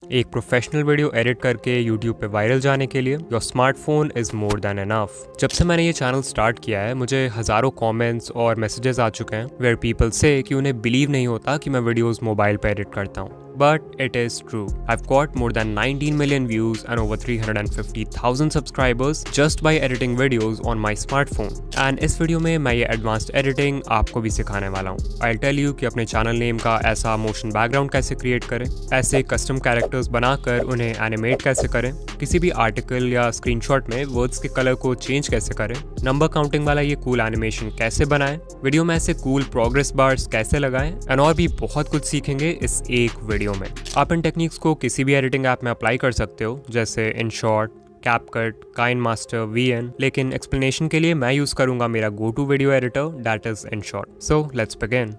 एक professional video edit करके YouTube पे वायरल जाने के लिए your smartphone is more than enough. जब से मैंने ये चैनल स्टार्ट किया है मुझे हज़ारों कमेंट्स और मैसेजेस आ चुके हैं वेयर पीपल से कि उन्हें बिलीव नहीं होता कि मैं वीडियोस मोबाइल पे एडिट करता हूँ। But it is true. I've got more than 19 million views and over 350,000 subscribers just by editing videos on my smartphone. And इस वीडियो में मैं ये advanced editing आपको भी सिखाने वाला हूँ। I'll tell you कि अपने channel name का ऐसा motion background कैसे create करें, ऐसे custom characters बनाकर उन्हें animate कैसे करें, किसी भी article या screenshot में words के color को change कैसे करें, number counting वाला ये cool animation कैसे बनाएं, वीडियो में ऐसे cool progress bars कैसे लगाएं, and और भी बहुत कुछ सीखेंगे इस एक वीडियो में। आप इन टेक्निक्स को किसी भी एडिटिंग ऐप में अप्लाई कर सकते हो जैसे InShot, CapCut, KineMaster, VN, लेकिन एक्सप्लेनेशन के लिए मैं यूज करूंगा मेरा go to video editor that is InShot। So let's begin.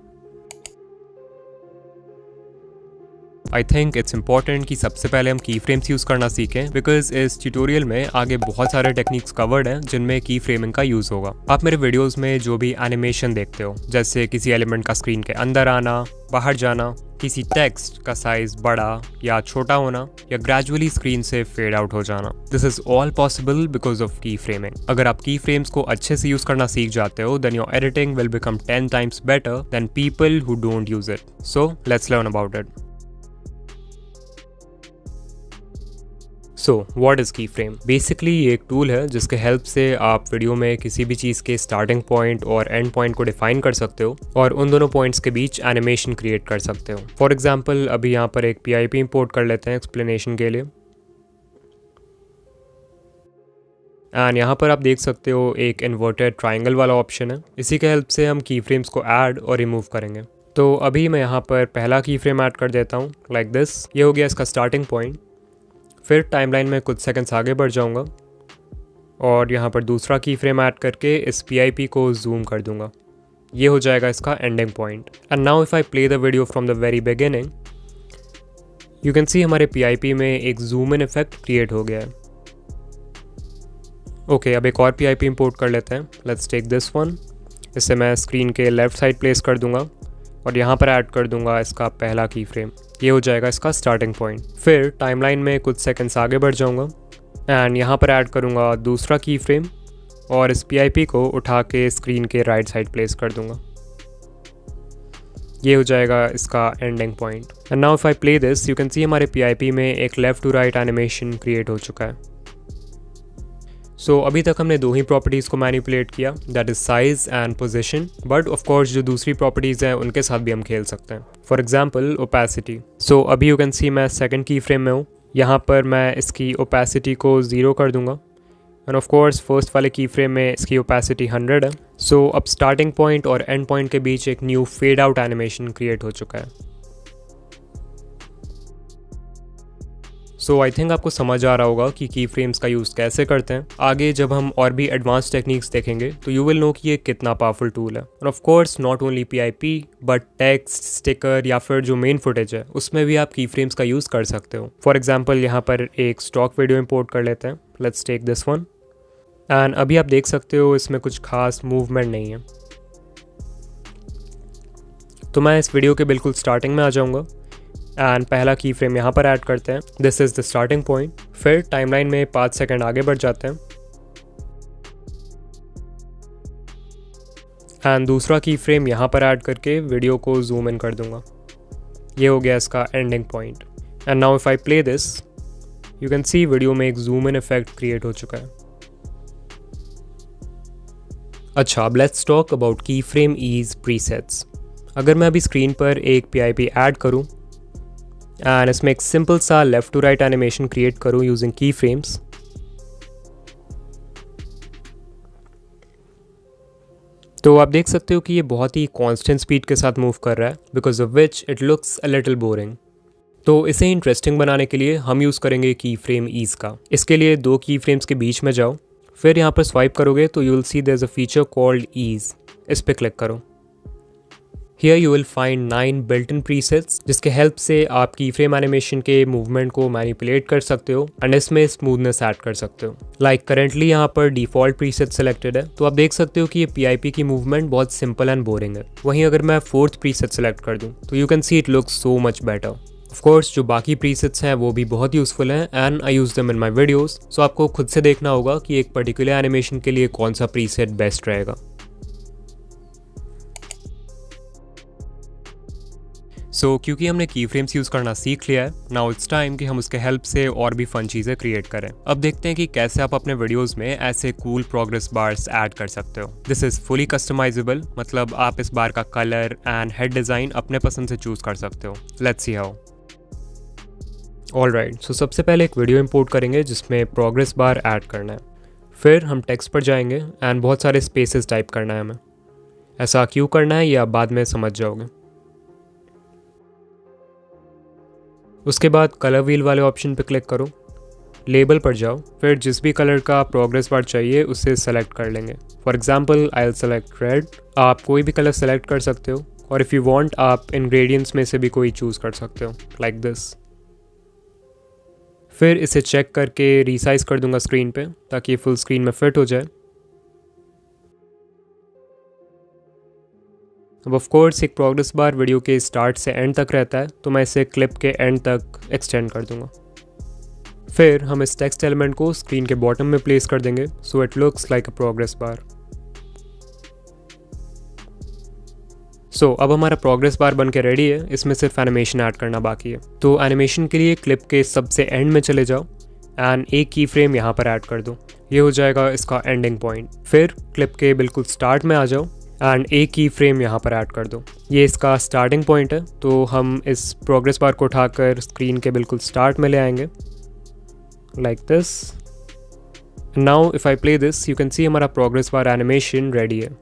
I think it's important कि सबसे पहले हम की फ्रेम्स यूज़ करना सीखें बिकॉज इस ट्यूटोरियल में आगे बहुत सारे टेक्निक्स कवर्ड हैं जिनमें की फ्रेमिंग का यूज़ होगा। आप मेरे वीडियोस में जो भी एनिमेशन देखते हो जैसे किसी एलिमेंट का स्क्रीन के अंदर आना, बाहर जाना, किसी टेक्स्ट का साइज बड़ा या छोटा होना या ग्रेजुअली स्क्रीन से फेड आउट हो जाना, this is all possible because of की फ्रेमिंग। अगर आप की फ्रेम्स को अच्छे से यूज़ करना सीख जाते हो then your editing will become 10 times better than people who don't use it. So let's learn about it. So what is key frame? Basically ये एक टूल है जिसके हेल्प से आप वीडियो में किसी भी चीज़ के स्टार्टिंग पॉइंट और एंड पॉइंट को डिफाइन कर सकते हो और उन दोनों पॉइंट्स के बीच एनिमेशन क्रिएट कर सकते हो। फॉर एग्जांपल अभी यहाँ पर एक PIP इंपोर्ट कर लेते हैं एक्सप्लेनेशन के लिए। एंड यहाँ पर आप देख सकते हो एक इन्वर्टेड ट्राइंगल वाला ऑप्शन है। इसी के हेल्प से हम की फ्रेम्स को ऐड और रिमूव करेंगे। तो अभी मैं यहाँ पर पहला की फ्रेम ऐड कर देता हूँ लाइक दिस। ये हो गया इसका स्टार्टिंग पॉइंट। फिर टाइमलाइन में कुछ सेकंड्स आगे बढ़ जाऊंगा और यहाँ पर दूसरा की फ्रेम ऐड करके इस PIP को जूम कर दूंगा। ये हो जाएगा इसका ending point. And now if I play the video from the very beginning you can see हमारे PIP में एक जूम इन इफेक्ट क्रिएट हो गया है। ओके, अब एक और PIP इंपोर्ट कर लेते हैं। Let's take this one. इसे मैं स्क्रीन के लेफ्ट साइड प्लेस कर दूंगा और यहाँ पर ऐड कर दूंगा इसका पहला की फ्रेम। ये हो जाएगा इसका स्टार्टिंग पॉइंट। फिर टाइमलाइन में कुछ सेकंड्स आगे बढ़ जाऊंगा एंड यहाँ पर ऐड करूँगा दूसरा की फ्रेम और इस PIP को उठा के स्क्रीन के राइट साइड प्लेस कर दूंगा। ये हो जाएगा इसका ending point. And now if I play this you can see हमारे PIP में एक left to right animation create हो चुका है। सो अभी तक हमने दो ही प्रॉपर्टीज़ को मैनिपुलेट किया that is size and position, but of course जो दूसरी प्रॉपर्टीज़ हैं उनके साथ भी हम खेल सकते हैं। For example opacity. सो अभी यू कैन सी मैं सेकंड की फ्रेम में हूँ। यहाँ पर मैं इसकी ओपेसिटी को 0 कर दूंगा एंड ऑफ कोर्स फर्स्ट वाले की फ्रेम में इसकी ओपेसिटी 100 है। सो अब स्टार्टिंग पॉइंट और एंड पॉइंट के बीच एक new fade out animation create हो चुका है। सो आई थिंक आपको समझ आ रहा होगा कि की फ्रेम्स का यूज़ कैसे करते हैं। आगे जब हम और भी एडवांस टेक्निक्स देखेंगे तो यू विल नो कि ये कितना पावरफुल टूल है। और of course not only PIP but text, sticker या फिर जो मेन फुटेज है उसमें भी आप की फ्रेम्स का यूज़ कर सकते हो। फॉर एग्जाम्पल यहाँ पर एक स्टॉक वीडियो इंपोर्ट कर लेते हैं। Let's take this one and अभी आप देख सकते हो इसमें कुछ खास मूवमेंट नहीं है। तो मैं इस वीडियो के बिल्कुल स्टार्टिंग में आ जाऊँगा एंड पहला की फ्रेम यहाँ पर ऐड करते हैं। This is the starting point. फिर टाइमलाइन में 5 सेकंड आगे बढ़ जाते हैं एंड दूसरा की फ्रेम यहाँ पर ऐड करके वीडियो को जूम इन कर दूंगा। ये हो गया इसका ending point. And now if I play this you can C video में एक जूम इन इफेक्ट क्रिएट हो चुका है। अच्छा, अब लेट्स टॉक अबाउट की फ्रेम ईज प्रीसेट्स। अगर मैं अभी स्क्रीन पर एक PIP ऐड करूँ एंड इसमें एक सिंपल सा left to right animation create करूँ यूजिंग की फ्रेम्स, तो आप देख सकते हो कि ये बहुत ही कांस्टेंट स्पीड के साथ मूव कर रहा है because of which it looks a little boring. तो इसे इंटरेस्टिंग बनाने के लिए हम यूज़ करेंगे की फ्रेम ईज का। इसके लिए दो की फ्रेम्स के बीच में जाओ, फिर यहाँ पर स्वाइप करोगे तो you will see there is a feature called ease. इस पर क्लिक करो। Here you will find 9 built-in presets जिसके हेल्प से आप की फ्रेम एनिमेशन के मूवमेंट को मैनिपुलेट कर सकते हो एंड इसमें स्मूथनेस ऐड कर सकते हो। लाइक करेंटली यहाँ पर डिफ़ॉल्ट प्रीसेट सेलेक्टेड है तो आप देख सकते हो कि ये PIP की मूवमेंट बहुत सिंपल एंड बोरिंग है। वहीं अगर मैं 4th प्रीसेट सेलेक्ट कर दूँ तो you can see it looks so much better. Of course जो बाकी प्रीसेट्स हैं वो भी बहुत यूज़फुल हैं and I use them in my videos, so आपको खुद से देखना होगा कि एक पर्टिकुलर एनिमेशन के लिए कौन सा प्रीसेट बेस्ट रहेगा। क्योंकि हमने की फ्रेम्स यूज़ करना सीख लिया है, नाउ इट्स टाइम कि हम उसके हेल्प से और भी फन चीज़ें क्रिएट करें। अब देखते हैं कि कैसे आप अपने वीडियोस में ऐसे कूल प्रोग्रेस बार्स ऐड कर सकते हो। दिस इज़ फुली कस्टमाइजेबल, मतलब आप इस बार का कलर एंड हेड डिज़ाइन अपने पसंद से चूज़ कर सकते हो। Let's see how. ऑलराइट, सो सबसे पहले एक वीडियो इंपोर्ट करेंगे जिसमें प्रोग्रेस बार ऐड करना है। फिर हम टेक्स्ट पर जाएंगे एंड बहुत सारे स्पेसेस टाइप करना है हमें। ऐसा क्यों करना है ये आप बाद में समझ जाओगे। उसके बाद कलर व्हील वाले ऑप्शन पर क्लिक करो, लेबल पर जाओ, फिर जिस भी कलर का प्रोग्रेस बार चाहिए उसे सेलेक्ट कर लेंगे। For example I will select red. आप कोई भी कलर सेलेक्ट कर सकते हो और इफ़ यू वांट आप इंग्रेडिएंट्स में से भी कोई चूज़ कर सकते हो, लाइक दिस। फिर इसे चेक करके रीसाइज कर दूंगा स्क्रीन पे ताकि फुल स्क्रीन में फिट हो जाए। अब ऑफ कोर्स एक प्रोग्रेस बार वीडियो के स्टार्ट से एंड तक रहता है, तो मैं इसे क्लिप के एंड तक एक्सटेंड कर दूंगा। फिर हम इस टेक्स्ट एलिमेंट को स्क्रीन के बॉटम में प्लेस कर देंगे so it looks like a progress bar. अब हमारा प्रोग्रेस बार बन के रेडी है, इसमें सिर्फ एनिमेशन ऐड करना बाकी है। तो एनिमेशन के लिए क्लिप के सबसे एंड में चले जाओ एंड एक की फ्रेम यहाँ पर ऐड कर दो, ये हो जाएगा इसका एंडिंग पॉइंट। फिर क्लिप के बिल्कुल स्टार्ट में आ जाओ एंड एक की फ्रेम यहाँ पर ऐड कर दो, ये इसका स्टार्टिंग पॉइंट है। तो हम इस प्रोग्रेस बार को उठाकर स्क्रीन के बिल्कुल स्टार्ट में ले आएंगे, like this. Now if I play this you can सी हमारा प्रोग्रेस बार एनिमेशन रेडी है।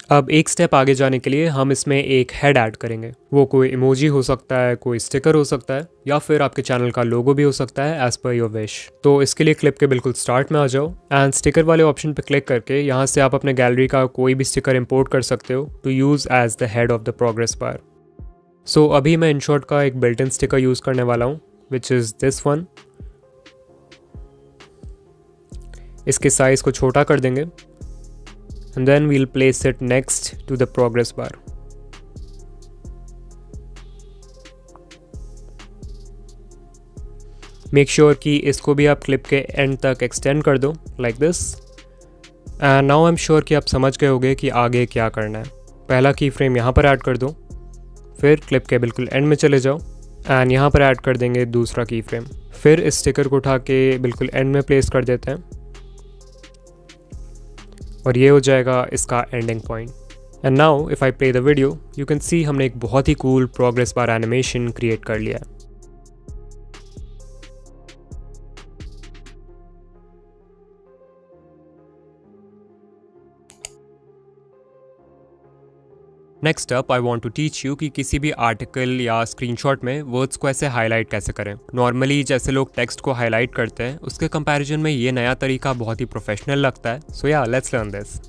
अब एक स्टेप आगे जाने के लिए हम इसमें एक हेड ऐड करेंगे। वो कोई इमोजी हो सकता है, कोई स्टिकर हो सकता है, या फिर आपके चैनल का लोगो भी हो सकता है एज पर योर विश। तो इसके लिए क्लिप के बिल्कुल स्टार्ट में आ जाओ एंड स्टिकर वाले ऑप्शन पर क्लिक करके यहाँ से आप अपने गैलरी का कोई भी स्टिकर इंपोर्ट कर सकते हो to use as the head of the progress bar. अभी मैं InShot का एक बिल्ट इन स्टिकर यूज़ करने वाला हूँ विच इज़ दिस वन। इसके साइज़ को छोटा कर देंगे and then we'll place it next to the progress bar. Make sure कि इसको भी आप क्लिप के एंड तक एक्सटेंड कर दो like this. And now I'm sure कि आप समझ गए होंगे कि आगे क्या करना है। पहला की फ्रेम यहाँ पर ऐड कर दो, फिर क्लिप के बिल्कुल एंड में चले जाओ एंड यहाँ पर ऐड कर देंगे दूसरा की फ्रेम। फिर इस स्टिकर को उठा के बिल्कुल एंड में प्लेस कर देते हैं और ये हो जाएगा इसका ending point. And now if I play the video you can see हमने एक बहुत ही cool progress bar animation create कर लिया है। Next up I want to teach you कि किसी भी आर्टिकल या स्क्रीनशॉट में वर्ड्स को ऐसे हाईलाइट कैसे करें। नॉर्मली जैसे लोग टेक्स्ट को हाईलाइट करते हैं उसके कंपैरिजन में ये नया तरीका बहुत ही प्रोफेशनल लगता है। सो या लेट्स लर्न दिस।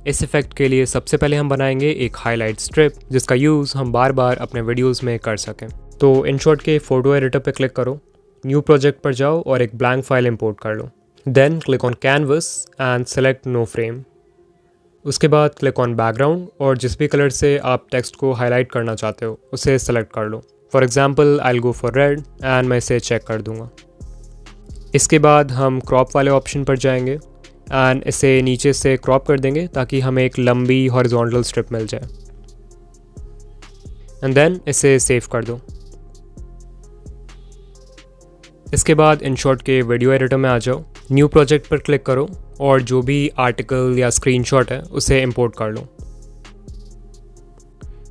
इस इफेक्ट के लिए सबसे पहले हम बनाएंगे एक हाईलाइट स्ट्रिप जिसका यूज़ हम बार बार अपने वीडियोज़ में कर सकें। तो InShot के फोटो एडिटर पर क्लिक करो, न्यू प्रोजेक्ट पर जाओ और एक ब्लैंक फाइल इम्पोर्ट कर लो। Then click on canvas and select no frame. उसके बाद क्लिक ऑन बैकग्राउंड और जिस भी कलर से आप टेक्स्ट को हाईलाइट करना चाहते हो उसे सेलेक्ट कर लो। For example I will go for red and मैं इसे चेक कर दूंगा। इसके बाद हम क्रॉप वाले ऑप्शन पर जाएंगे एंड इसे नीचे से क्रॉप कर देंगे ताकि हमें एक लंबी हॉरिजॉन्टल स्ट्रिप मिल जाए एंड देन इसे सेव कर दो। इसके बाद InShot के वीडियो एडिटर में आ जाओ, न्यू प्रोजेक्ट पर क्लिक करो और जो भी आर्टिकल या स्क्रीनशॉट है उसे इंपोर्ट कर लो।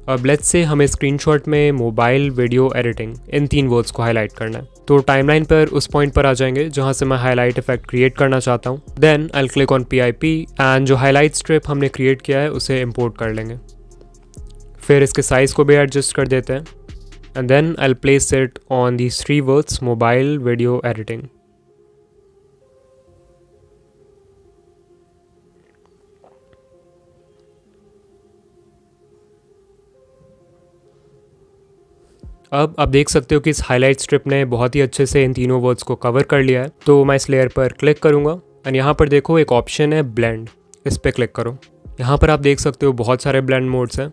अब लेट्स से हमें स्क्रीनशॉट में mobile video editing in 3 words को हाईलाइट करना है। तो टाइमलाइन पर उस पॉइंट पर आ जाएंगे जहां से मैं हाईलाइट इफेक्ट क्रिएट करना चाहता हूं। Then I will click on PIP and जो हाईलाइट स्ट्रिप हमने क्रिएट किया है उसे इंपोर्ट कर लेंगे। फिर इसके साइज़ को भी एडजस्ट कर देते हैं and then I will place it on these 3 words mobile video editing. अब आप देख सकते हो कि इस हाईलाइट स्ट्रिप ने बहुत ही अच्छे से इन तीनों वर्ड्स को कवर कर लिया है। तो मैं इस लेयर पर क्लिक करूंगा एंड यहाँ पर देखो एक ऑप्शन है ब्लेंड, इस पर क्लिक करो। यहाँ पर आप देख सकते हो बहुत सारे ब्लेंड मोड्स हैं।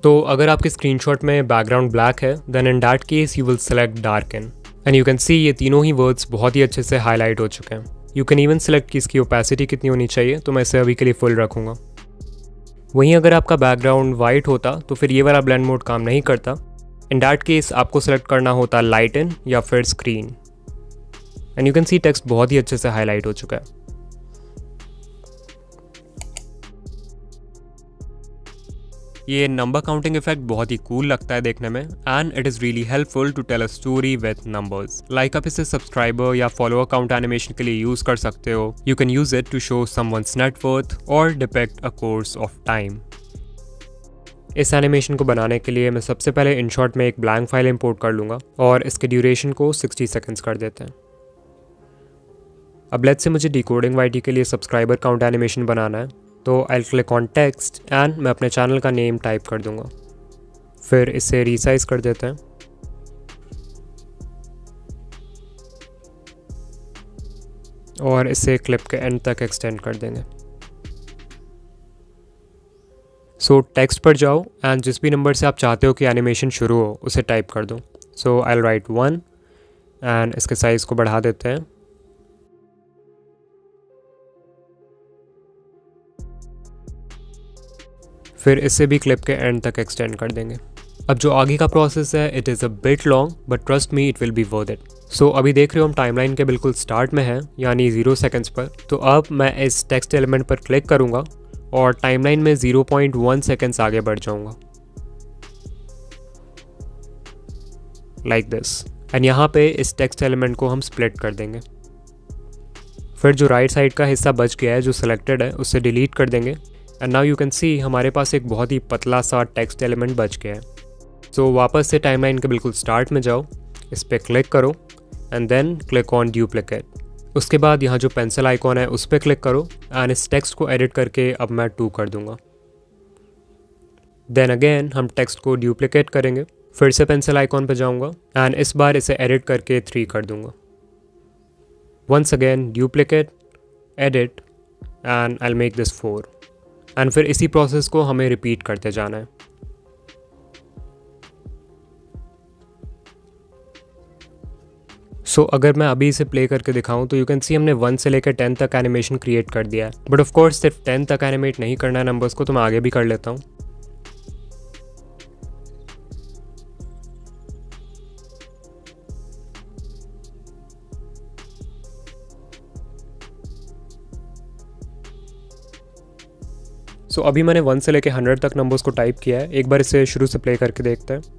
तो अगर आपके स्क्रीनशॉट में बैकग्राउंड ब्लैक है then in that case you will select darken and you can see ये तीनों ही वर्ड्स बहुत ही अच्छे से हाईलाइट हो चुके हैं। यू कैन इवन सेलेक्ट कि इसकी ओपेसिटी कितनी होनी चाहिए, तो मैं इसे अभी के लिए फुल रखूँगा। वहीं अगर आपका बैकग्राउंड वाइट होता तो फिर ये वाला ब्लेंड मोड काम नहीं करता। इन दैट केस आपको सेलेक्ट करना होता लाइटन या फिर screen and you can C text बहुत ही अच्छे से हाईलाइट हो चुका है। ये नंबर काउंटिंग इफेक्ट बहुत ही कूल लगता है देखने में and it is really helpful to tell a story with numbers. Like आप इसे सब्सक्राइबर या फॉलोअर काउंट एनिमेशन के लिए यूज़ कर सकते हो। You can use it to show someone's net worth और depict a course of time. इस एनिमेशन को बनाने के लिए मैं सबसे पहले इनशॉट में एक ब्लैंक फाइल इंपोर्ट कर लूँगा और इसके ड्यूरेशन को 60 सेकेंड्स कर देते हैं। अब लेट्स से मुझे डिकोडिंग वाईटी के लिए सब्सक्राइबर काउंट एनिमेशन बनाना है, तो I click on text and मैं अपने चैनल का नेम टाइप कर दूंगा। फिर इसे रीसाइज कर देते हैं और इसे क्लिप के एंड तक एक्सटेंड कर देंगे। सो टेक्स्ट पर जाओ एंड जिस भी नंबर से आप चाहते हो कि एनिमेशन शुरू हो उसे टाइप कर दो। सो आई विल राइट 1 एंड इसके साइज़ को बढ़ा देते हैं। फिर इसे भी क्लिप के एंड तक एक्सटेंड कर देंगे। अब जो आगे का प्रोसेस है it is a bit long but trust me it will be worth it. So अभी देख रहे हो हम टाइमलाइन के बिल्कुल स्टार्ट में हैं, यानी 0 सेकेंड्स पर। तो अब मैं इस टेक्स्ट एलिमेंट पर क्लिक करूँगा और टाइमलाइन में 0.1 सेकेंड्स आगे बढ़ जाऊँगा लाइक दिस। एंड यहाँ पे इस टेक्स्ट एलिमेंट को हम स्प्लिट कर देंगे। फिर जो राइट साइड का हिस्सा बच गया है जो सिलेक्टेड है उसे डिलीट कर देंगे and now you can see हमारे पास एक बहुत ही पतला सा टेक्स्ट एलिमेंट बच गया है। सो वापस से टाइमलाइन के बिल्कुल स्टार्ट में जाओ, इस पर क्लिक करो and then click on duplicate. उसके बाद यहाँ जो पेंसिल आइकॉन है उस पर क्लिक करो एंड इस टेक्स्ट को एडिट करके अब मैं 2 कर दूंगा। देन अगेन हम टेक्स्ट को डुप्लिकेट करेंगे, फिर से पेंसिल आइकॉन पर जाऊँगा एंड इस बार इसे एडिट करके 3 कर दूंगा। Once again duplicate, edit and I will make this 4 and फिर इसी प्रोसेस को हमें रिपीट करते जाना है। सो अगर मैं अभी इसे प्ले करके दिखाऊं तो यू कैन सी हमने 1 से लेकर 10 तक एनिमेशन क्रिएट कर दिया है। बट ऑफ कोर्स सिर्फ 10 तक एनिमेट नहीं करना है नंबर्स को, तो मैं आगे भी कर लेता हूँ। सो अभी मैंने 1 से लेकर 100 तक नंबर्स को टाइप किया है। एक बार इसे शुरू से प्ले करके देखते हैं।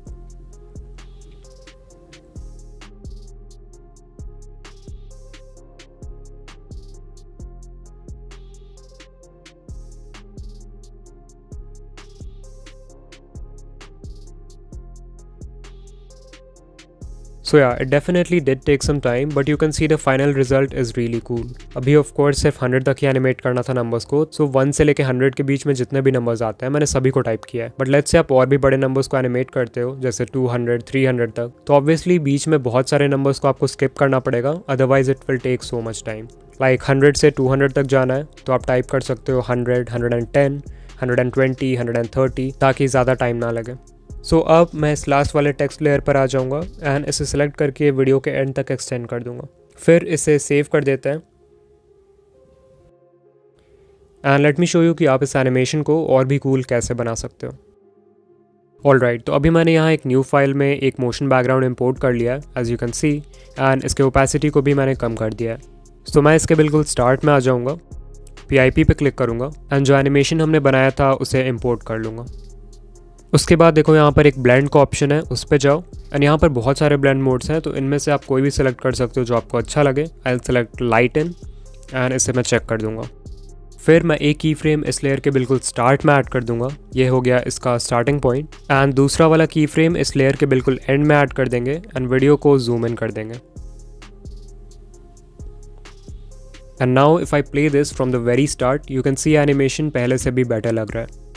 So yeah, it definitely did take some time, but you can see the final result is really cool. अभी of course सिर्फ 100 तक ही एनिमेट करना था नंबर्स को, so 1 से लेके 100 के बीच में जितने भी नंबर्स आते हैं मैंने सभी को टाइप किया है। बट लेट्स से आप और भी बड़े नंबर्स को एनिमेट करते हो जैसे 200, 300 तक, तो ऑब्वियसली बीच में बहुत सारे नंबर्स को आपको स्किप करना पड़ेगा, otherwise it will take so much time. Like 100 से 200 तक जाना है तो आप टाइप कर सकते हो 100, 110, 120, 130 ताकि ज़्यादा टाइम ना लगे। सो अब मैं इस लास्ट वाले टेक्स्ट लेयर पर आ जाऊंगा एंड इसे सेलेक्ट करके वीडियो के एंड तक एक्सटेंड कर दूंगा। फिर इसे सेव कर देते हैं and let me show you कि आप इस एनिमेशन को और भी कूल कैसे बना सकते हो। ऑलराइट, तो अभी मैंने यहाँ एक न्यू फाइल में एक मोशन बैकग्राउंड इंपोर्ट कर लिया है as you can see, and इसके ओपेसिटी को भी मैंने कम कर दिया है। तो मैं इसके बिल्कुल स्टार्ट में आ जाऊँगा, PIP पे क्लिक करूँगा एंड जो एनिमेशन हमने बनाया था उसे इम्पोर्ट कर लूँगा। उसके बाद देखो यहाँ पर एक ब्लेंड का ऑप्शन है, उस पर जाओ एंड यहाँ पर बहुत सारे ब्लेंड मोड्स हैं, तो इनमें से आप कोई भी सिलेक्ट कर सकते हो जो आपको अच्छा लगे। I will select lighten and इसे मैं चेक कर दूँगा। फिर मैं एक की फ्रेम इस लेयर के बिल्कुल स्टार्ट में ऐड कर दूंगा, ये हो गया इसका स्टार्टिंग पॉइंट, एंड दूसरा वाला की फ्रेम इस लेयर के बिल्कुल एंड में ऐड कर देंगे एंड वीडियो को जूम इन कर देंगे। And now if I play this from the very start you can C animation पहले से भी बेटर लग रहा है।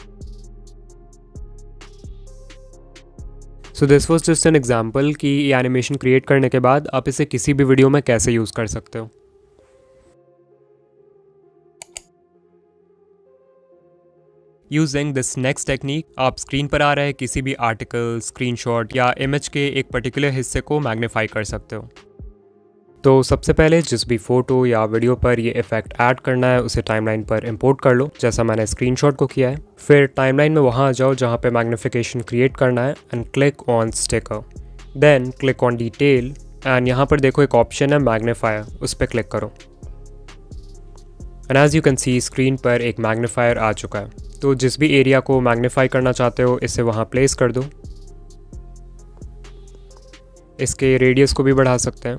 So this was just an example कि ये एनिमेशन क्रिएट करने के बाद आप इसे किसी भी वीडियो में कैसे यूज़ कर सकते हो। यूजिंग दिस नेक्स्ट टेक्निक आप स्क्रीन पर आ रहे किसी भी आर्टिकल, स्क्रीनशॉट या इमेज के एक पर्टिकुलर हिस्से को मैग्नीफाई कर सकते हो। तो सबसे पहले जिस भी फ़ोटो या वीडियो पर ये इफ़ेक्ट ऐड करना है उसे टाइमलाइन पर इंपोर्ट कर लो, जैसा मैंने स्क्रीनशॉट को किया है। फिर टाइमलाइन में वहाँ आ जाओ जहाँ पे मैग्नीफिकेशन क्रिएट करना है and click on sticker. Then click on detail and यहाँ पर देखो एक ऑप्शन है मैग्नीफायर, उस पर क्लिक करो। And as you can see screen पर एक मैग्नीफायर आ चुका है। तो जिस भी एरिया को मैग्नीफाई करना चाहते हो इसे वहाँ प्लेस कर दो। इसके रेडियस को भी बढ़ा सकते हैं।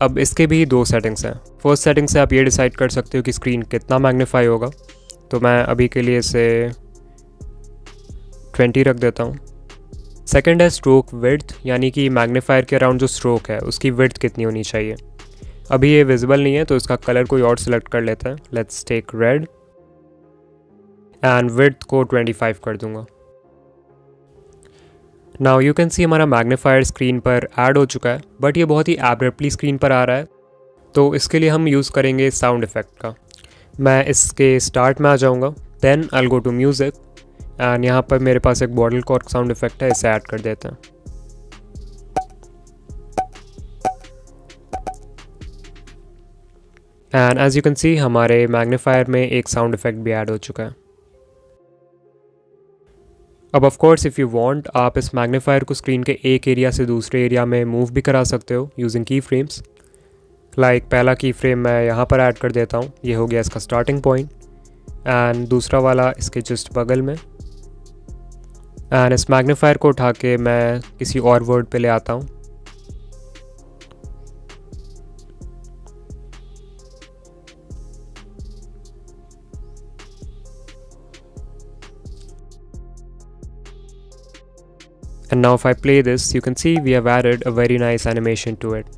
अब इसके भी दो सेटिंग्स हैं। फर्स्ट सेटिंग से आप ये डिसाइड कर सकते हो कि स्क्रीन कितना मैग्नीफाई होगा। तो मैं अभी के लिए इसे 20 रख देता हूँ। सेकंड है स्ट्रोक विड्थ, यानी कि मैग्नीफायर के अराउंड जो स्ट्रोक है उसकी विड्थ कितनी होनी चाहिए। अभी ये विजिबल नहीं है तो इसका कलर कोई और सिलेक्ट कर लेता है। Let's take red and width को 25 कर दूंगा। नाउ यू कैन सी हमारा मैग्नीफायर स्क्रीन पर ऐड हो चुका है, बट ये बहुत ही एब्रप्टली स्क्रीन पर आ रहा है। तो इसके लिए हम यूज़ करेंगे साउंड इफ़ेक्ट का। मैं इसके स्टार्ट में आ जाऊँगा, then I will go to music and यहाँ पर मेरे पास एक बॉटल कॉर्क साउंड इफ़ेक्ट है, इसे ऐड कर देते हैं। And as you can see हमारे मैग्नीफायर में एक साउंड इफ़ेक्ट भी ऐड हो चुका है। अब of course if you want आप इस मैग्नीफायर को स्क्रीन के एक एरिया से दूसरे एरिया में मूव भी करा सकते हो यूजिंग की फ्रेम्स। लाइक पहला की फ्रेम मैं यहाँ पर ऐड कर देता हूँ, ये हो गया इसका स्टार्टिंग पॉइंट, एंड दूसरा वाला इसके जस्ट बगल में। एंड इस मैग्नीफायर को उठा के मैं किसी और वर्ड पे ले आता हूँ। And now if I play this, you can see we have added a very nice animation to it.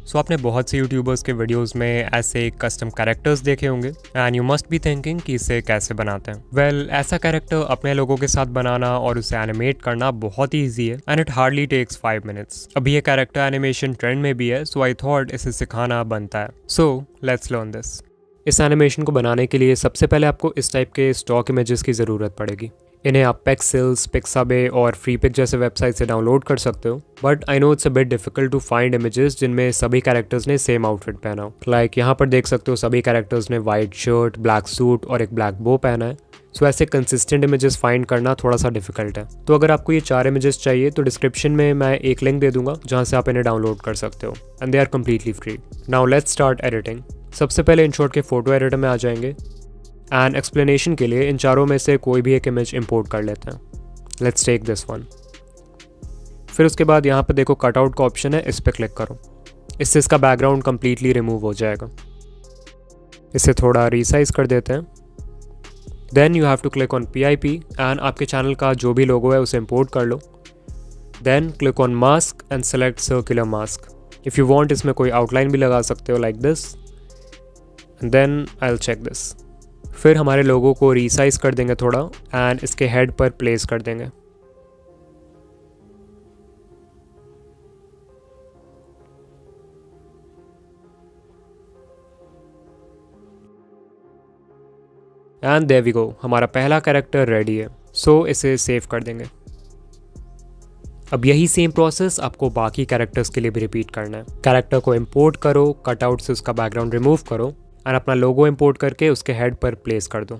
So आपने बहुत से यूट्यूबर्स के वीडियोस में ऐसे कस्टम कैरेक्टर्स देखे होंगे and you must be thinking कि इसे कैसे बनाते हैं। वेल, ऐसा कैरेक्टर अपने लोगों के साथ बनाना और उसे एनिमेट करना बहुत ही ईजी है and it hardly takes 5 minutes. अभी ये कैरेक्टर एनिमेशन ट्रेंड में भी है, सो आई थॉट इसे सिखाना बनता है। सो लेट्स लर्न दिस। इस एनिमेशन को बनाने के लिए सबसे पहले आपको इस टाइप के स्टॉक इमेजेस की ज़रूरत पड़ेगी। इन्हें आप पेक्सेल्स, पिक्साबे और फ्रीपिक जैसे वेबसाइट से डाउनलोड कर सकते हो, but I know it's a bit difficult to find images जिनमें सभी कैरेक्टर्स ने सेम आउटफिट पहना हो। लाइक यहाँ पर देख सकते हो सभी कैरेक्टर्स ने वाइट शर्ट, ब्लैक सूट और एक ब्लैक बो पहना है। सो ऐसे कंसिस्टेंट इमेजेस फाइंड करना थोड़ा सा डिफिकल्ट है। तो अगर आपको ये 4 इमेजेस चाहिए तो डिस्क्रिप्शन में मैं एक लिंक दे दूंगा जहाँ से आप इन्हें डाउनलोड कर सकते हो and they are completely free. Now let's start editing. सबसे पहले इनशॉट के फोटो एडिटर में आ जाएंगे एंड एक्सप्लेनेशन के लिए इन चारों में से कोई भी एक इमेज इंपोर्ट कर लेते हैं। Let's take this one. फिर उसके बाद यहाँ पे देखो कटआउट का ऑप्शन है, इस पर क्लिक करो। इससे इसका बैकग्राउंड कम्प्लीटली रिमूव हो जाएगा। इसे थोड़ा रीसाइज कर देते हैं। Then you have to click on PIP and आपके चैनल का जो भी लोगो है उसे इंपोर्ट कर लो। Then click on mask and select circular mask. If you want इसमें कोई आउटलाइन भी लगा सकते हो like this and then I will check this. फिर हमारे लोगों को रीसाइज कर देंगे थोड़ा एंड इसके हेड पर प्लेस कर देंगे। एंड देयर वी गो, हमारा पहला कैरेक्टर रेडी है। सो इसे सेव कर देंगे। अब यही सेम प्रोसेस आपको बाकी कैरेक्टर्स के लिए भी रिपीट करना है। कैरेक्टर को इंपोर्ट करो, कटआउट से उसका बैकग्राउंड रिमूव करो एंड अपना लोगो इंपोर्ट करके उसके हेड पर प्लेस कर दो।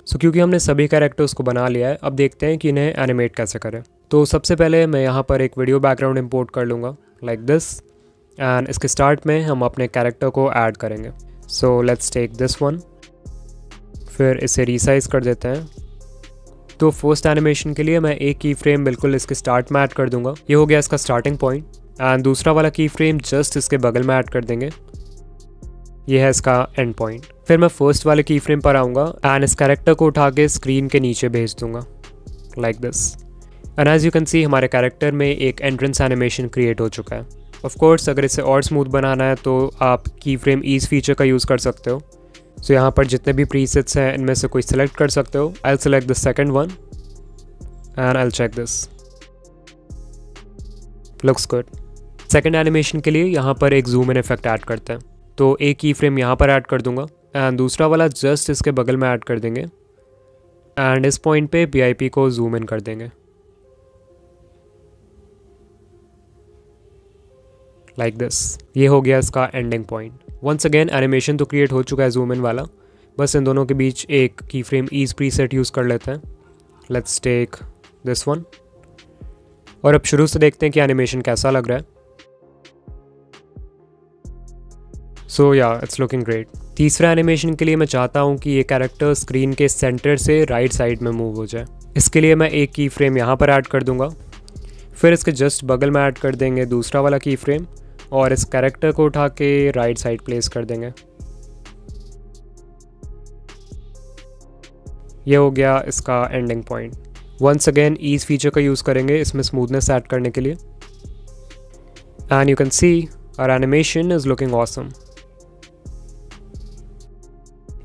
सो क्योंकि हमने सभी कैरेक्टर्स को बना लिया है, अब देखते हैं कि इन्हें एनिमेट कैसे करें। तो सबसे पहले मैं यहाँ पर एक वीडियो बैकग्राउंड इंपोर्ट कर लूँगा लाइक दिस एंड इसके स्टार्ट में हम अपने कैरेक्टर को ऐड करेंगे। So let's take this one. फिर इसे रीसाइज कर देते हैं। तो फर्स्ट एनिमेशन के लिए मैं एक की फ्रेम बिल्कुल इसके स्टार्ट में ऐड कर दूंगा, ये हो गया इसका स्टार्टिंग पॉइंट। एंड दूसरा वाला की फ्रेम जस्ट इसके बगल में ऐड कर देंगे, ये है इसका एंड पॉइंट। फिर मैं फर्स्ट वाले की फ्रेम पर आऊँगा एंड इस कैरेक्टर को उठा के स्क्रीन के नीचे भेज दूंगा like this. And as you can see हमारे कैरेक्टर में एक एंट्रेंस एनिमेशन क्रिएट हो चुका है। ऑफ कोर्स अगर इसे और स्मूथ बनाना है तो आप की फ्रेम ईज फीचर का यूज़ कर सकते हो। सो यहाँ पर जितने भी प्रीसेट्स हैं इनमें से कोई सिलेक्ट कर सकते हो। I will select the second one and I'll check this. Looks good. Second animation के लिए यहाँ पर एक जूम इन इफेक्ट ऐड करते हैं, तो एक की फ्रेम यहाँ पर ऐड कर दूंगा एंड दूसरा वाला जस्ट इसके बगल में ऐड कर देंगे एंड इस पॉइंट पे PIP को जूम इन कर देंगे लाइक दिस। ये हो गया इसका ending point. Once again animation तो क्रिएट हो चुका है जूम इन वाला, बस इन दोनों के बीच एक की फ्रेम ईज प्रीसेट यूज़ कर लेते हैं। लेट्स टेक दिस वन और अब शुरू से देखते हैं कि एनिमेशन कैसा लग रहा है। सो या इट्स लुकिंग ग्रेट। तीसरा एनिमेशन के लिए मैं चाहता हूँ कि ये कैरेक्टर स्क्रीन के सेंटर से राइट साइड में मूव हो जाए। इसके लिए मैं एक की फ्रेम यहाँ पर ऐड कर दूंगा, फिर इसके जस्ट बगल में ऐड कर देंगे दूसरा वाला की फ्रेम और इस कैरेक्टर को उठा के राइट साइड प्लेस कर देंगे। ये हो गया इसका ending point. Once again ease feature का यूज़ करेंगे इसमें स्मूथनेस ऐड करने के लिए and you can see our animation is looking awesome.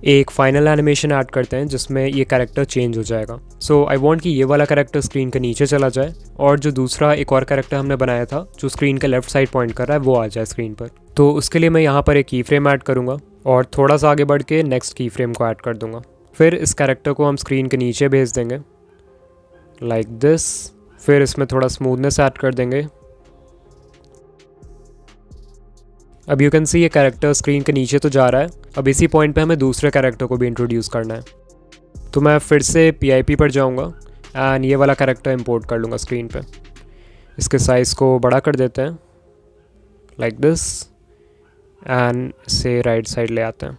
एक फाइनल एनिमेशन ऐड करते हैं जिसमें ये कैरेक्टर चेंज हो जाएगा। सो आई वांट कि ये वाला कैरेक्टर स्क्रीन के नीचे चला जाए और जो दूसरा एक और कैरेक्टर हमने बनाया था जो स्क्रीन के लेफ्ट साइड पॉइंट कर रहा है वो आ जाए स्क्रीन पर। तो उसके लिए मैं यहाँ पर एक की फ्रेम ऐड करूँगा और थोड़ा सा आगे बढ़ के नेक्स्ट की फ्रेम को ऐड कर दूँगा। फिर इस कैरेक्टर को हम स्क्रीन के नीचे भेज देंगे लाइक दिस। फिर इसमें थोड़ा स्मूथनेस ऐड कर देंगे। अब यू कैन सी ये कैरेक्टर स्क्रीन के नीचे तो जा रहा है, अब इसी पॉइंट पे हमें दूसरे कैरेक्टर को भी इंट्रोड्यूस करना है। तो मैं फिर से PIP पर जाऊंगा एंड ये वाला कैरेक्टर इंपोर्ट कर लूँगा स्क्रीन पे। इसके साइज़ को बड़ा कर देते हैं लाइक दिस एंड इसे राइट साइड ले आते हैं।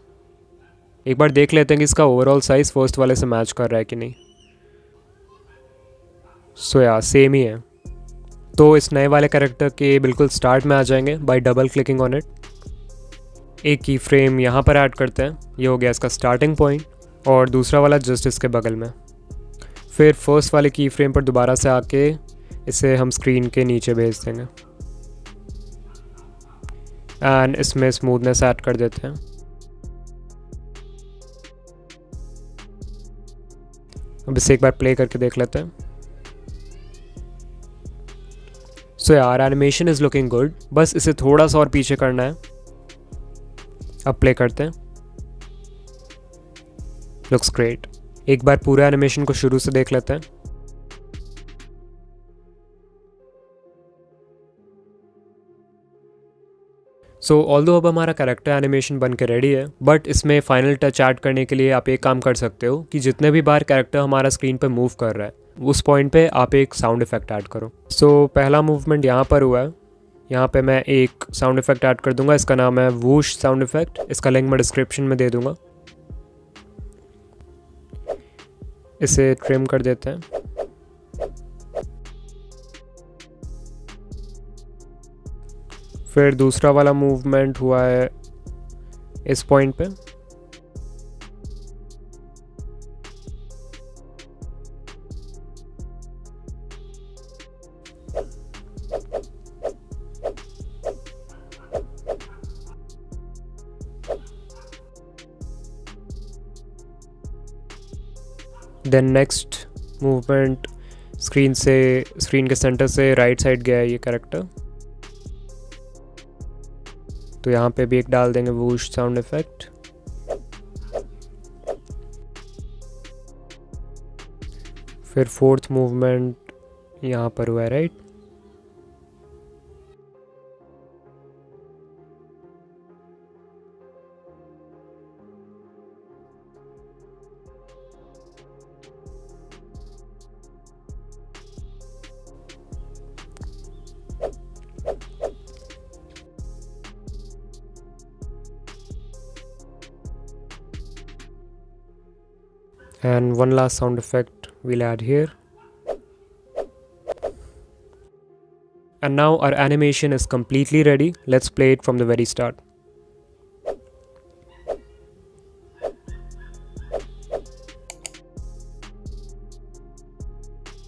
एक बार देख लेते हैं कि इसका ओवरऑल साइज़ फर्स्ट वाले से मैच कर रहा है कि नहीं। सो या सेम ही है। तो इस नए वाले कैरेक्टर के बिल्कुल स्टार्ट में आ जाएंगे bye double clicking on it. एक की फ्रेम यहाँ पर ऐड करते हैं, ये हो गया इसका स्टार्टिंग पॉइंट और दूसरा वाला जस्ट इसके बगल में। फिर फर्स्ट वाले की फ्रेम पर दोबारा से आके इसे हम स्क्रीन के नीचे भेज देंगे एंड इसमें स्मूथनेस ऐड कर देते हैं। अब इसे एक बार प्ले करके देख लेते हैं। सो यार एनिमेशन इज़ लुकिंग गुड, बस इसे थोड़ा सा और पीछे करना है। अब प्ले करते हैं। Looks great. एक बार पूरा एनिमेशन को शुरू से देख लेते हैं। सो ऑल्दो अब हमारा कैरेक्टर एनिमेशन बन के रेडी है, बट इसमें फाइनल टच ऐड करने के लिए आप एक काम कर सकते हो कि जितने भी बार कैरेक्टर हमारा स्क्रीन पर मूव कर रहा है उस पॉइंट पे आप एक साउंड इफेक्ट ऐड करो। सो पहला मूवमेंट यहाँ पर हुआ है, यहाँ पे मैं एक साउंड इफेक्ट ऐड कर दूंगा। इसका नाम है वूश साउंड इफेक्ट। इसका लिंक मैं डिस्क्रिप्शन में दे दूंगा। इसे ट्रिम कर देते हैं। फिर दूसरा वाला मूवमेंट हुआ है इस पॉइंट पे। देन नेक्स्ट मूवमेंट स्क्रीन के सेंटर से राइट साइड गया है ये कैरेक्टर, तो यहाँ पे भी एक डाल देंगे वूश साउंड इफेक्ट। फिर फोर्थ मूवमेंट यहाँ पर हुआ है right. And one last sound effect we'll add here. And now our animation is completely ready. Let's play it from the very start.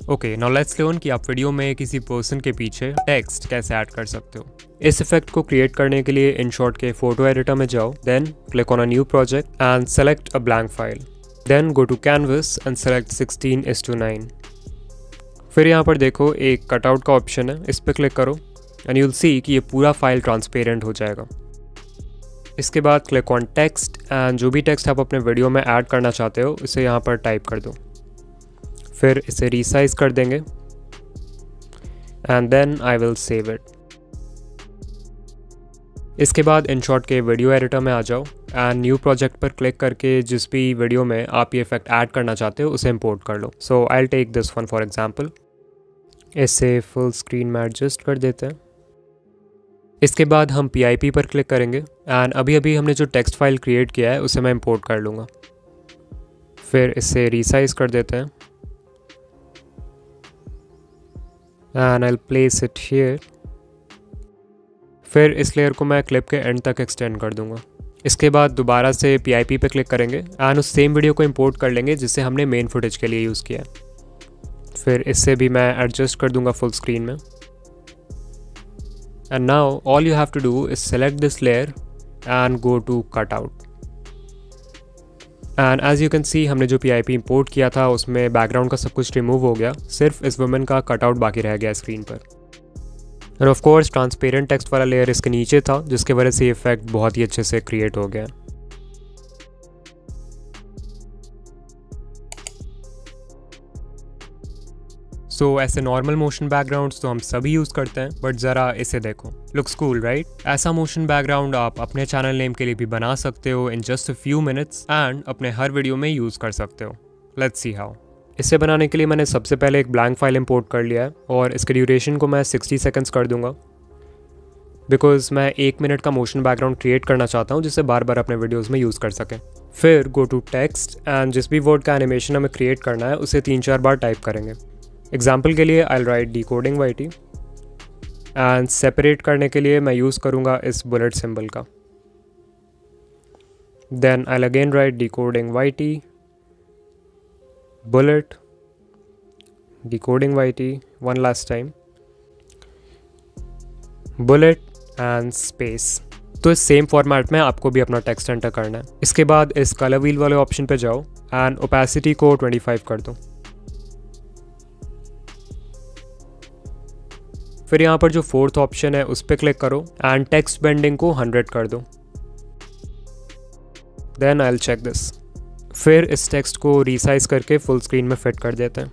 Okay, now let's learn कि आप video में किसी person के पीछे टेक्स्ट कैसे ऐड कर सकते हो। इस इफेक्ट को क्रिएट करने के लिए InShot के फोटो एडिटर में जाओ, then click on a new project and select a blank file. Then go to Canvas and select 16:9. फिर यहाँ पर देखो एक कटआउट का ऑप्शन है, इस पर क्लिक करो एंड यूल सी कि ये पूरा फाइल ट्रांसपेरेंट हो जाएगा। इसके बाद क्लिक ऑन टेक्स्ट एंड जो भी टेक्स्ट आप अपने वीडियो में ऐड करना चाहते हो इसे यहाँ पर टाइप कर दो। फिर इसे रीसाइज कर देंगे and then I will save it. इसके बाद InShot के वीडियो एडिटर में आ जाओ एंड न्यू प्रोजेक्ट पर क्लिक करके जिस भी वीडियो में आप ये इफेक्ट ऐड करना चाहते हो उसे इंपोर्ट कर लो। So I will take this one for example. इसे फुल स्क्रीन में एडजस्ट कर देते हैं। इसके बाद हम PIP पर क्लिक करेंगे एंड अभी हमने जो टेक्स्ट फाइल क्रिएट किया है उसे मैं इंपोर्ट कर लूँगा। फिर इसे रीसाइज कर देते हैं and I will place it here. फिर इस लेयर को मैं क्लिप के एंड तक एक्सटेंड कर दूंगा। इसके बाद दोबारा से PIP पे क्लिक करेंगे एंड उस सेम वीडियो को इंपोर्ट कर लेंगे जिसे हमने मेन फुटेज के लिए यूज़ किया। फिर इससे भी मैं एडजस्ट कर दूंगा फुल स्क्रीन में। And now all you have to do is select this layer and go to cut out. And as you can see हमने जो PIP इंपोर्ट किया था उसमें बैकग्राउंड का सब कुछ रिमूव हो गया, सिर्फ इस वुमेन का कटआउट बाकी रह गया स्क्रीन पर। और ऑफ कोर्स ट्रांसपेरेंट टेक्स्ट वाला लेयर इसके नीचे था जिसकी वजह से ये इफेक्ट बहुत ही अच्छे से क्रिएट हो गया। सो ऐसे नॉर्मल मोशन बैकग्राउंड्स तो हम सभी यूज़ करते हैं, बट ज़रा इसे देखो, लुक्स कूल राइट। ऐसा मोशन बैकग्राउंड आप अपने चैनल नेम के लिए भी बना सकते हो in just a few minutes and अपने हर वीडियो में यूज़ कर सकते हो। Let's see how. इसे बनाने के लिए मैंने सबसे पहले एक ब्लैंक फाइल इंपोर्ट कर लिया है और इसके ड्यूरेशन को मैं 60 सेकंड्स कर दूंगा, बिकॉज मैं 1 मिनट का मोशन बैकग्राउंड क्रिएट करना चाहता हूँ जिसे बार बार अपने वीडियोज़ में यूज़ कर सकें। फिर गो टू टेक्स्ट एंड जिस भी वर्ड का एनिमेशन हमें क्रिएट करना है उसे 3-4 बार टाइप करेंगे। एग्जाम्पल के लिए I will write decoding YT and separate करने के लिए मैं यूज़ करूँगा इस बुलेट सिंबल का। Then I will again write decoding YT bullet decoding YT one last time bullet and space। तो इस सेम फॉर्मेट में आपको भी अपना टेक्स्ट एंटर करना है। इसके बाद इस कलर व्हील वाले ऑप्शन पे जाओ एंड ओपेसिटी को 25 कर दो। फिर यहाँ पर जो फोर्थ ऑप्शन है उस पर क्लिक करो एंड टेक्स्ट बेंडिंग को 100 कर दो। Then I will check this. फिर इस टेक्स्ट को रीसाइज करके फुल स्क्रीन में फिट कर देते हैं।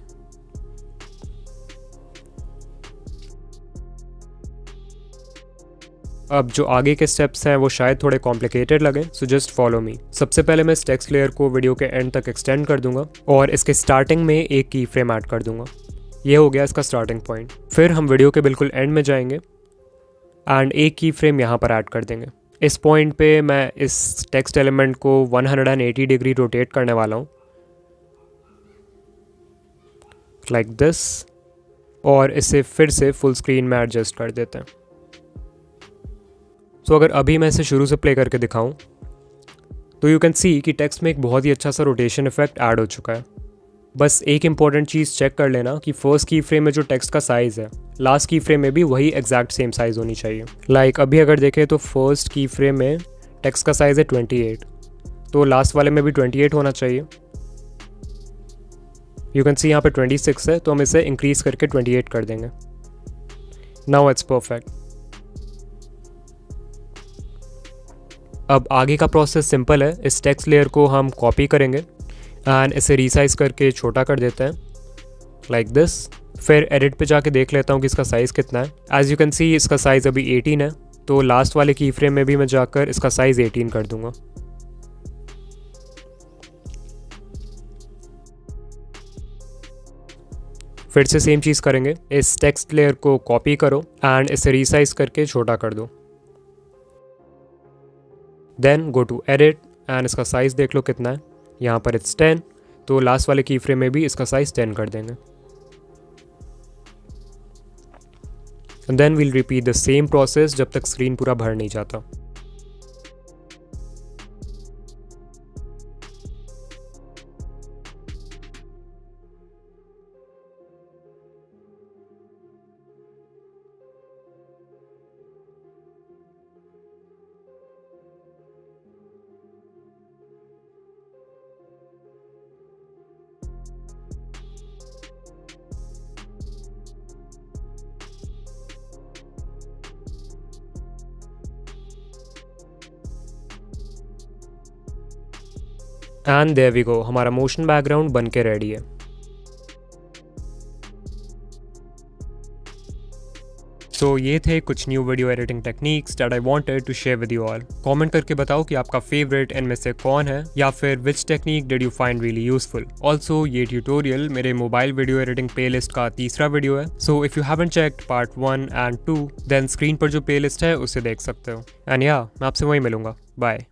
अब जो आगे के स्टेप्स हैं वो शायद थोड़े कॉम्प्लिकेटेड लगे, सो जस्ट फॉलो मी। सबसे पहले मैं इस टेक्स्ट लेयर को वीडियो के एंड तक एक्सटेंड कर दूंगा और इसके स्टार्टिंग में एक की फ्रेम ऐड कर दूंगा। ये हो गया इसका स्टार्टिंग पॉइंट। फिर हम वीडियो के बिल्कुल एंड में जाएंगे एंड एक की फ्रेम यहाँ पर ऐड कर देंगे। इस पॉइंट पे मैं इस टेक्स्ट एलिमेंट को 180 डिग्री रोटेट करने वाला हूँ, लाइक दिस, और इसे फिर से फुल स्क्रीन में एडजस्ट कर देते हैं। सो अगर अभी मैं इसे शुरू से प्ले करके दिखाऊं तो यू कैन सी कि टेक्स्ट में एक बहुत ही अच्छा सा रोटेशन इफेक्ट ऐड हो चुका है। बस एक इंपॉर्टेंट चीज़ चेक कर लेना कि फर्स्ट की फ्रेम में जो टेक्स्ट का साइज़ है लास्ट की फ्रेम में भी वही एग्जैक्ट सेम साइज़ होनी चाहिए। लाइक अभी अगर देखें तो फर्स्ट की फ्रेम में टेक्स्ट का साइज़ है 28, तो लास्ट वाले में भी 28 होना चाहिए। यू कैन सी यहाँ पे 26 है तो हम इसे इंक्रीज करके 28 कर देंगे। Now it's perfect. अब आगे का प्रोसेस सिंपल है। इस टेक्स्ट लेयर को हम कॉपी करेंगे एंड इसे रीसाइज करके छोटा कर देते हैं, लाइक दिस। फिर एडिट पे जाके देख लेता हूँ कि इसका साइज़ कितना है। एज यू कैन सी इसका साइज़ अभी 18 है, तो लास्ट वाले की फ्रेम में भी मैं जाकर इसका साइज़ 18 कर दूंगा। फिर से सेम चीज़ करेंगे। इस टेक्स्ट लेयर को कॉपी करो एंड इसे रीसाइज करके छोटा कर दो। Then go to edit and इसका साइज़ देख लो कितना है। यहाँ पर इट्स 10, तो लास्ट वाले की फ्रेम में भी इसका साइज़ 10 कर देंगे। And then we'll repeat the same process जब तक स्क्रीन पूरा भर नहीं जाता। एंड देयर वी गो, हमारा मोशन बैकग्राउंड बन के रेडी है। सो ये थे कुछ new video editing techniques that I wanted to share with you all. Comment करके बताओ कि आपका फेवरेट इनमें से कौन है, या फिर which technique did you find really useful. Also ये ट्यूटोरियल मेरे मोबाइल वीडियो एडिटिंग प्लेलिस्ट का तीसरा वीडियो है, so if you haven't checked part 1 and 2 then screen पर जो प्लेलिस्ट है उसे देख सकते हो। एंड या मैं आपसे वहीं मिलूंगा। बाय।